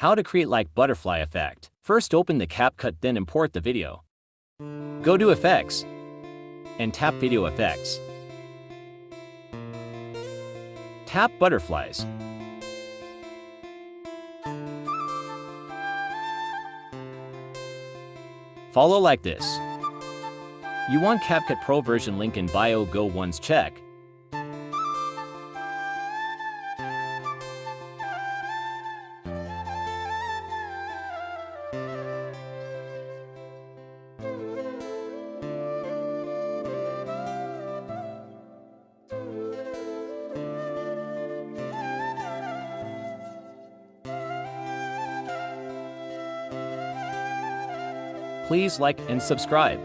How to create like butterfly effect. First open the Capcut, then import the video. Go to Effects and tap Video Effects. Tap Butterflies. Follow like this. You want Capcut Pro version, link in bio, go once check. Please like and subscribe.